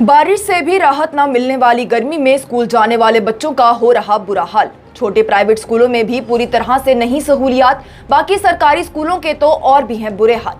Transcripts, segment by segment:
बारिश से भी राहत न मिलने वाली गर्मी में स्कूल जाने वाले बच्चों का हो रहा बुरा हाल। छोटे प्राइवेट स्कूलों में भी पूरी तरह से नहीं सहूलियात, बाकी सरकारी स्कूलों के तो और भी हैं बुरे हाल।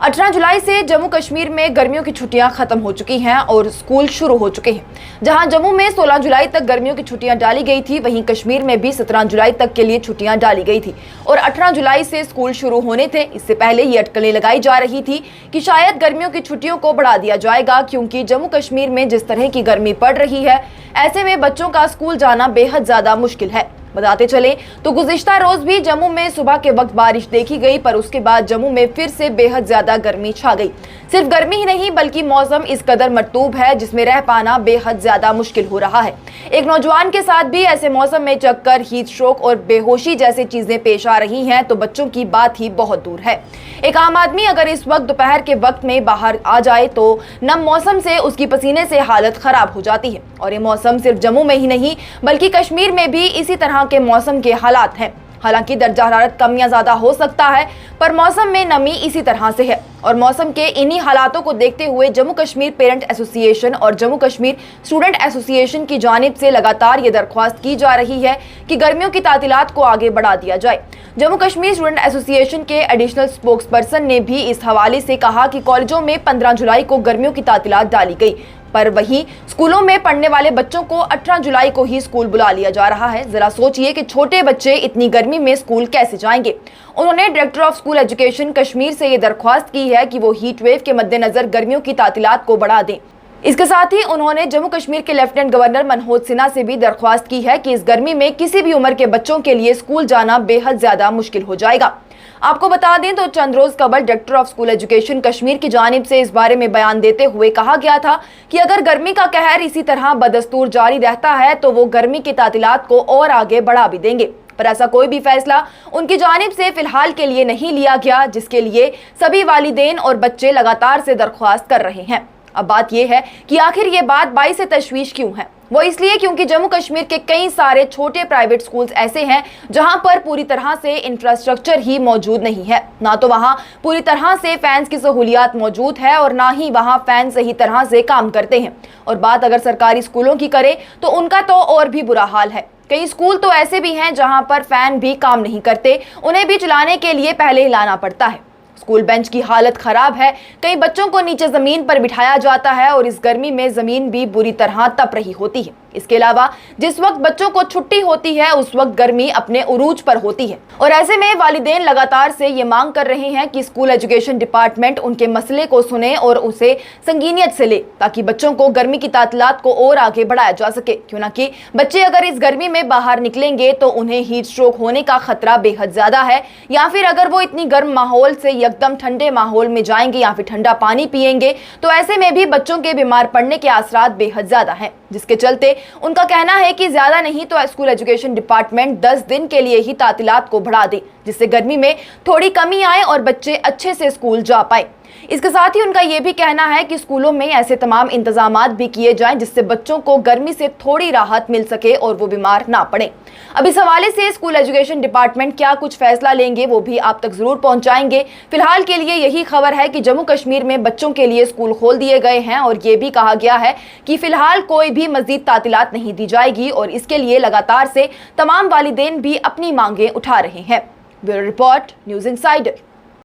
18 जुलाई से जम्मू कश्मीर में गर्मियों की छुट्टियां खत्म हो चुकी हैं और स्कूल शुरू हो चुके हैं। जहां जम्मू में 16 जुलाई तक गर्मियों की छुट्टियां डाली गई थी, वहीं कश्मीर में भी 17 जुलाई तक के लिए छुट्टियां डाली गई थी और 18 जुलाई से स्कूल शुरू होने थे। इससे पहले ये अटकलें लगाई जा रही थी कि शायद गर्मियों की छुट्टियों को बढ़ा दिया जाएगा, क्योंकि जम्मू कश्मीर में जिस तरह की गर्मी पड़ रही है, ऐसे में बच्चों का स्कूल जाना बेहद ज्यादा मुश्किल है। बताते चले तो गुज़िश्ता रोज भी जम्मू में सुबह के वक्त बारिश देखी गई, पर उसके बाद जम्मू में फिर से बेहद ज्यादा गर्मी छा गई। सिर्फ गर्मी ही नहीं बल्कि मौसम इस कदर मरतूब है जिसमें रह पाना बेहद ज्यादा मुश्किल हो रहा है। एक नौजवान के साथ भी ऐसे मौसम में चक्कर, हीट स्ट्रोक और बेहोशी जैसी चीजें पेश आ रही हैं तो बच्चों की बात ही बहुत दूर है। एक आम आदमी अगर इस वक्त दोपहर के वक्त में बाहर आ जाए तो नम मौसम से उसकी पसीने से हालत खराब हो जाती है। और ये मौसम सिर्फ जम्मू में ही नहीं बल्कि कश्मीर में भी इसी तरह के मौसम के हालात हैं। हालांकि दर्जा हरारत कम या ज्यादा हो सकता है, पर मौसम में नमी इसी तरह से है। और मौसम के इन्हीं हालातों को देखते हुए जम्मू कश्मीर पेरेंट एसोसिएशन और जम्मू कश्मीर स्टूडेंट एसोसिएशन की जानिब से लगातार ये दरख्वास्त की जा रही है कि गर्मियों की तातीलात को आगे बढ़ा दिया जाए। जम्मू कश्मीर स्टूडेंट एसोसिएशन के एडिशनल स्पोक्सपर्सन ने भी इस हवाले से कहा कि कॉलेजों में 15 जुलाई को गर्मियों की तातीलात डाली गई, पर वहीं स्कूलों में पढ़ने वाले बच्चों को 18 जुलाई को ही स्कूल बुला लिया जा रहा है। जरा सोचिए कि छोटे बच्चे इतनी गर्मी में स्कूल कैसे जाएंगे। उन्होंने director of school education Kashmir से ये दरख्वास्त की है कि वो हीट वेव के मद्देनजर गर्मियों की तातीलात को बढ़ा दें। इसके साथ ही उन्होंने जम्मू कश्मीर के लेफ्टिनेंट गवर्नर मनोज सिन्हा से भी दरख्वास्त की है कि इस गर्मी में किसी भी उम्र के बच्चों के लिए स्कूल जाना बेहद ज्यादा मुश्किल हो जाएगा। आपको बता दें तो चंद रोज कबल director of school education Kashmir की जानिब से इस बारे में बयान देते हुए कहा गया था कि अगर गर्मी का कहर इसी तरह बदस्तूर जारी रहता है तो वो गर्मी की तातीलात को और आगे बढ़ा भी देंगे। पर ऐसा कोई भी फैसला उनकी जानिब से फिलहाल के लिए नहीं लिया गया, जिसके लिए सभी वालिदैन और बच्चे लगातार से दरख्वास्त कर रहे हैं। अब बात यह है कि आखिर ये बात बाइस तशवीश क्यों है। वो इसलिए क्योंकि जम्मू कश्मीर के कई सारे छोटे प्राइवेट स्कूल्स ऐसे हैं जहां पर पूरी तरह से इंफ्रास्ट्रक्चर ही मौजूद नहीं है। ना तो वहां पूरी तरह से फैंस की सहूलियात मौजूद है और ना ही वहां फैन सही तरह से काम करते हैं। और बात अगर सरकारी स्कूलों की करें तो उनका तो और भी बुरा हाल है। कई स्कूल तो ऐसे भी हैं जहां पर फैन भी काम नहीं करते, उन्हें भी चलाने के लिए पहले हिलाना पड़ता है। स्कूल बेंच की हालत खराब है, कई बच्चों को नीचे जमीन पर बिठाया जाता है और इस गर्मी में जमीन भी बुरी तरह तप रही होती है। इसके अलावा जिस वक्त बच्चों को छुट्टी होती है उस वक्त गर्मी अपने उरूज पर होती है और ऐसे में वालिदैन लगातार से ये मांग कर रहे हैं कि स्कूल एजुकेशन डिपार्टमेंट उनके मसले को सुने और उसे संगीनियत से ले, ताकि बच्चों को गर्मी की तातीलात को और आगे बढ़ाया जा सके। क्यों ना कि बच्चे अगर इस गर्मी में बाहर निकलेंगे तो उन्हें हीट स्ट्रोक होने का खतरा बेहद ज्यादा है, या फिर अगर वो इतनी गर्म माहौल से एकदम ठंडे माहौल में जाएंगे या फिर ठंडा पानी पिएंगे तो ऐसे में भी बच्चों के बीमार पड़ने के आसरात बेहद ज्यादा हैं, जिसके चलते उनका कहना है कि ज्यादा नहीं तो स्कूल एजुकेशन डिपार्टमेंट 10 दिन के लिए ही तातीलात को बढ़ा दे, जिससे गर्मी में थोड़ी कमी आए और बच्चे अच्छे से स्कूल जा पाए। इसके साथ ही उनका यह भी कहना है कि स्कूलों में ऐसे तमाम इंतजामात भी किए जाएं जिससे बच्चों को गर्मी से थोड़ी राहत मिल सके और वो बीमार ना पड़े। अब इस हवाले से स्कूल एजुकेशन डिपार्टमेंट क्या कुछ फैसला लेंगे वो भी आप तक जरूर पहुंचाएंगे। फिलहाल के लिए यही खबर है कि जम्मू कश्मीर में बच्चों के लिए स्कूल खोल दिए गए हैं और ये भी कहा गया है कि फिलहाल कोई भी मजीद तातीलात नहीं दी जाएगी और इसके लिए लगातार से तमाम वालिदैन भी अपनी मांगे उठा रहे हैं। Bureau report, news insider.